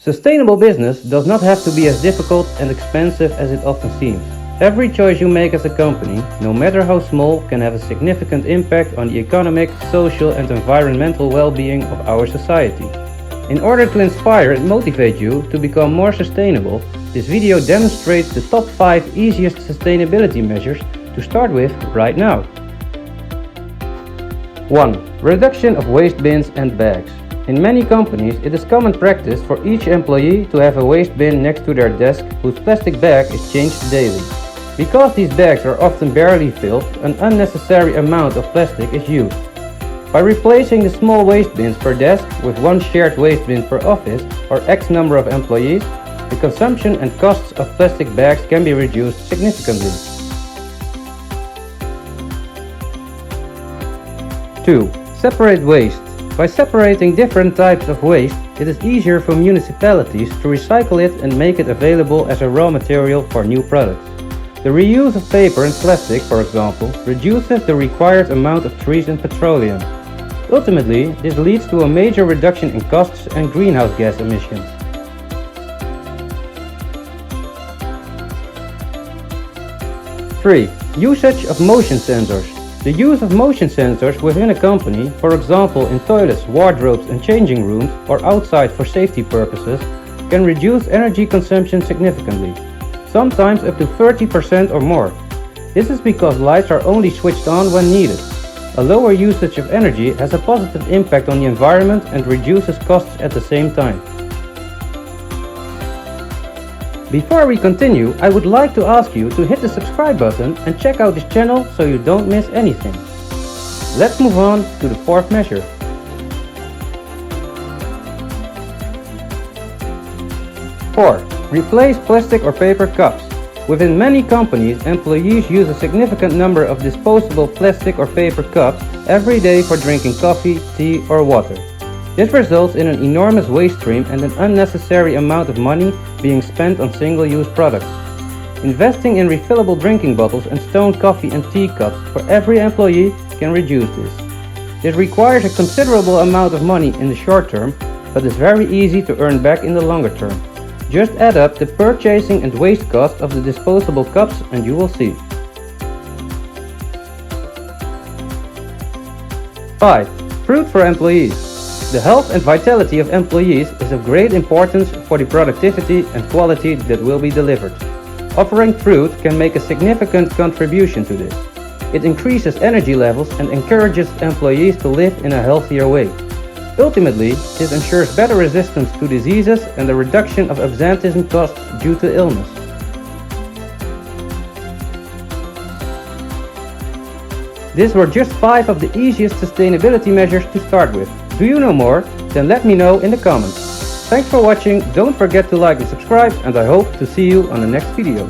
Sustainable business does not have to be as difficult and expensive as it often seems. Every choice you make as a company, no matter how small, can have a significant impact on the economic, social and environmental well-being of our society. In order to inspire and motivate you to become more sustainable, this video demonstrates the top 5 easiest sustainability measures to start with right now. 1. Reduction of waste bins and bags. In many companies, it is common practice for each employee to have a waste bin next to their desk whose plastic bag is changed daily. Because these bags are often barely filled, an unnecessary amount of plastic is used. By replacing the small waste bins per desk with one shared waste bin per office or X number of employees, the consumption and costs of plastic bags can be reduced significantly. 2. Separate waste. By separating different types of waste, it is easier for municipalities to recycle it and make it available as a raw material for new products. The reuse of paper and plastic, for example, reduces the required amount of trees and petroleum. Ultimately, this leads to a major reduction in costs and greenhouse gas emissions. 3. Usage of motion sensors. The use of motion sensors within a company, for example in toilets, wardrobes and changing rooms, or outside for safety purposes, can reduce energy consumption significantly, sometimes up to 30% or more. This is because lights are only switched on when needed. A lower usage of energy has a positive impact on the environment and reduces costs at the same time. Before we continue, I would like to ask you to hit the subscribe button and check out this channel so you don't miss anything. Let's move on to the 4th measure. 4. Replace plastic or paper cups. Within many companies, employees use a significant number of disposable plastic or paper cups every day for drinking coffee, tea or water. This results in an enormous waste stream and an unnecessary amount of money being spent on single-use products. Investing in refillable drinking bottles and stone coffee and tea cups for every employee can reduce this. This requires a considerable amount of money in the short term, but is very easy to earn back in the longer term. Just add up the purchasing and waste cost of the disposable cups and you will see. 5. Fruit for employees. The health and vitality of employees is of great importance for the productivity and quality that will be delivered. Offering fruit can make a significant contribution to this. It increases energy levels and encourages employees to live in a healthier way. Ultimately, this ensures better resistance to diseases and a reduction of absenteeism costs due to illness. These were just 5 of the easiest sustainability measures to start with. Do you know more? Then let me know in the comments. Thanks for watching, don't forget to like and subscribe, and I hope to see you on the next video.